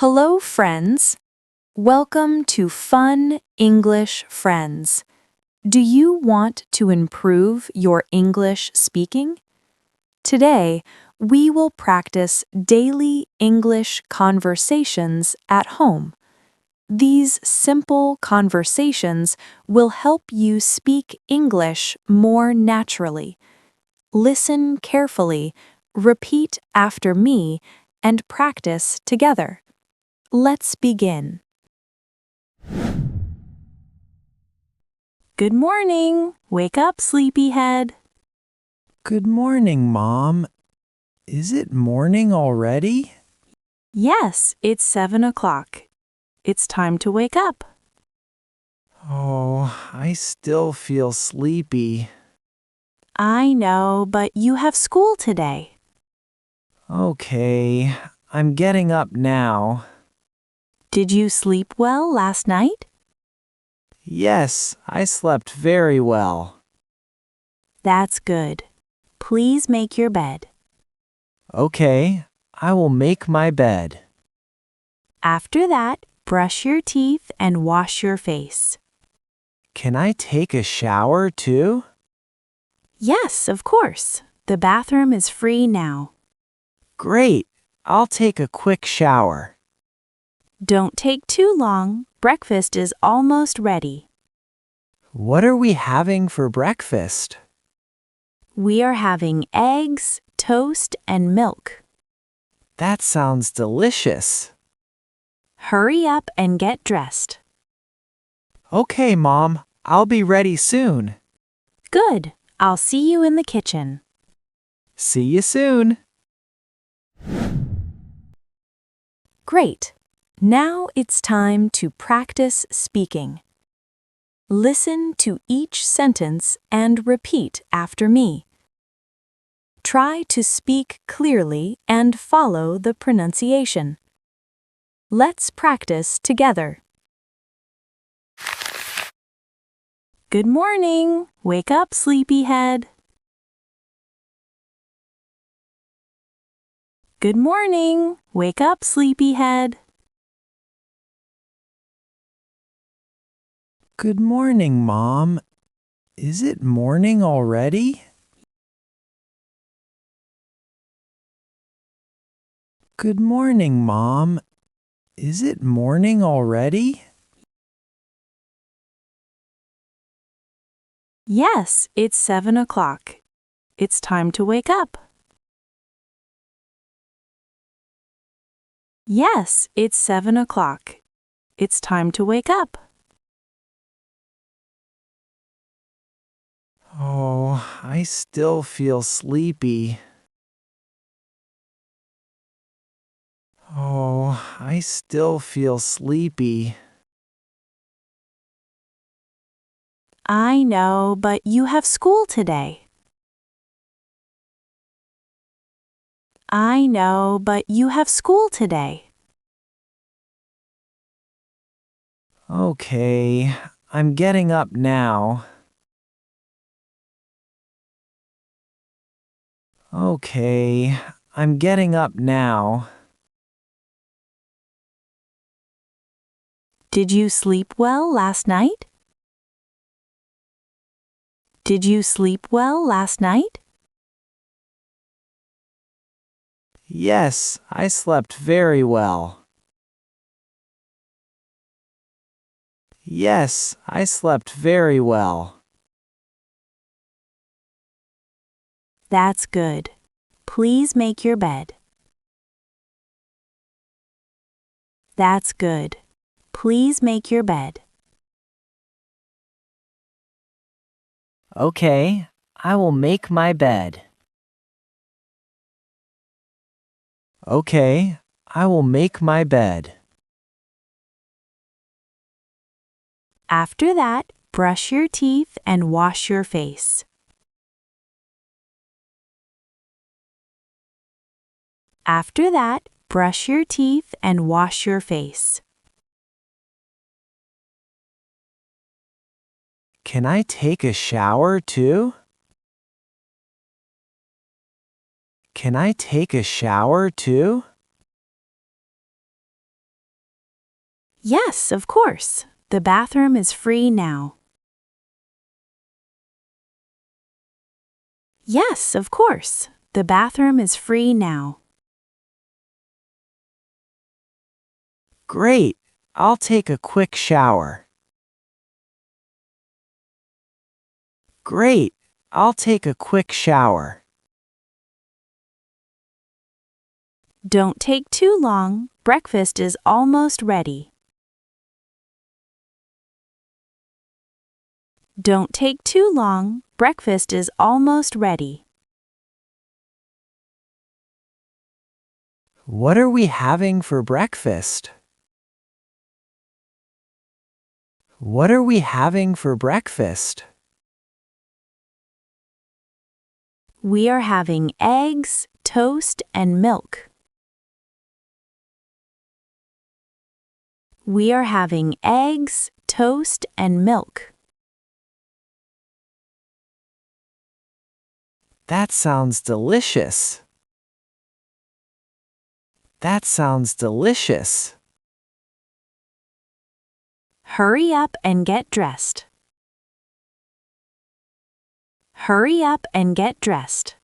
Hello, friends. Welcome to Fun English Friends. Do you want to improve your English speaking? Today, we will practice daily English conversations at home. These simple conversations will help you speak English more naturally. Listen carefully, repeat after me, and practice together. Let's begin. Good morning. Wake up, sleepyhead. Good morning, Mom. Is it morning already? Yes, it's 7 o'clock. It's time to wake up. Oh, I still feel sleepy. I know, but you have school today. Okay, I'm getting up now. Did you sleep well last night? Yes, I slept very well. That's good. Please make your bed. Okay, I will make my bed. After that, brush your teeth and wash your face. Can I take a shower too? Yes, of course. The bathroom is free now. Great, I'll take a quick shower. Don't take too long. Breakfast is almost ready. What are we having for breakfast? We are having eggs, toast, and milk. That sounds delicious. Hurry up and get dressed. Okay, Mom, I'll be ready soon. Good. I'll see you in the kitchen. See you soon. Great. Now it's time to practice speaking. Listen to each sentence and repeat after me. Try to speak clearly and follow the pronunciation. Let's practice together. Good morning. Wake up, sleepyhead. Good morning. Wake up, sleepyhead. Good morning, Mom. Is it morning already? Good morning, Mom. Is it morning already? Yes, it's 7 o'clock. It's time to wake up. Yes, it's 7 o'clock. It's time to wake up. Oh, I still feel sleepy. Oh, I still feel sleepy. I know, but you have school today. I know, but you have school today. Okay, I'm getting up now. Okay, I'm getting up now. Did you sleep well last night? Did you sleep well last night? Yes, I slept very well. Yes, I slept very well. That's good. Please make your bed. That's good. Please make your bed. Okay, I will make my bed. Okay, I will make my bed. After that, brush your teeth and wash your face. After that, brush your teeth and wash your face. Can I take a shower too? Can I take a shower too? Yes, of course. The bathroom is free now. Yes, of course. The bathroom is free now. Great. I'll take a quick shower. Great. I'll take a quick shower. Don't take too long. Breakfast is almost ready. Don't take too long. Breakfast is almost ready. What are we having for breakfast? What are we having for breakfast? We are having eggs, toast, and milk. We are having eggs, toast, and milk. That sounds delicious. That sounds delicious. Hurry up and get dressed. Hurry up and get dressed.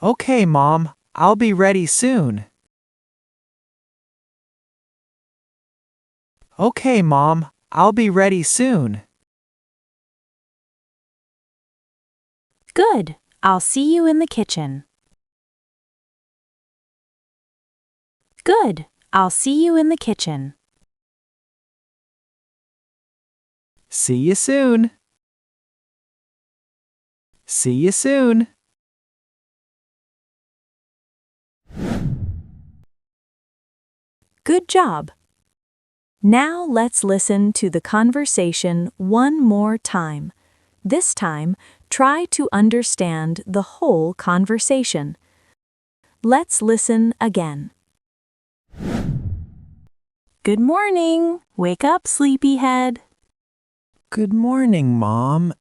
Okay, Mom. I'll be ready soon. Okay, Mom. I'll be ready soon. Good. I'll see you in the kitchen. Good. I'll see you in the kitchen. See you soon. See you soon. Good job. Now let's listen to the conversation one more time. This time, try to understand the whole conversation. Let's listen again. Good morning. Wake up, sleepyhead. Good morning, Mom.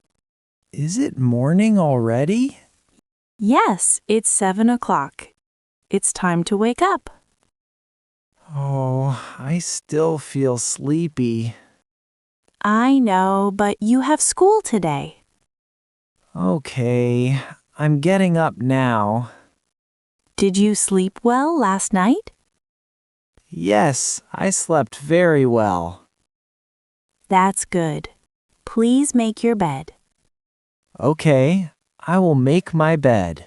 Is it morning already? Yes, it's 7 o'clock. It's time to wake up. Oh, I still feel sleepy. I know, but you have school today. Okay, I'm getting up now. Did you sleep well last night? Yes, I slept very well. That's good. Please make your bed. Okay, I will make my bed.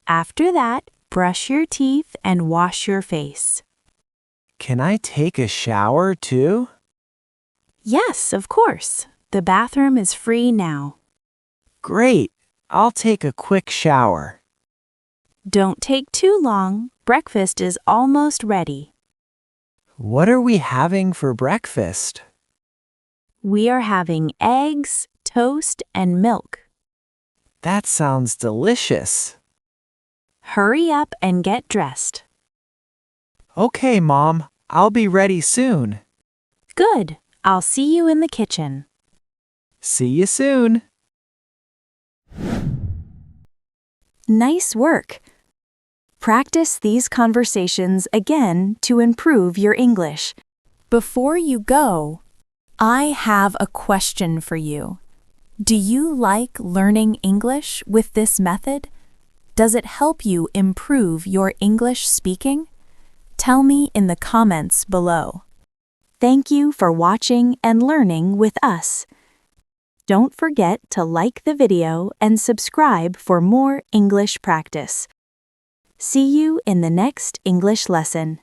After that, brush your teeth and wash your face. Can I take a shower too? Yes, of course. The bathroom is free now. Great, I'll take a quick shower. Don't take too long. Breakfast is almost ready. What are we having for breakfast? We are having eggs, toast, and milk. That sounds delicious. Hurry up and get dressed. Okay, Mom, I'll be ready soon. Good. I'll see you in the kitchen. See you soon. Nice work. Practice these conversations again to improve your English. Before you go, I have a question for you. Do you like learning English with this method? Does it help you improve your English speaking? Tell me in the comments below. Thank you for watching and learning with us. Don't forget to like the video and subscribe for more English practice. See you in the next English lesson.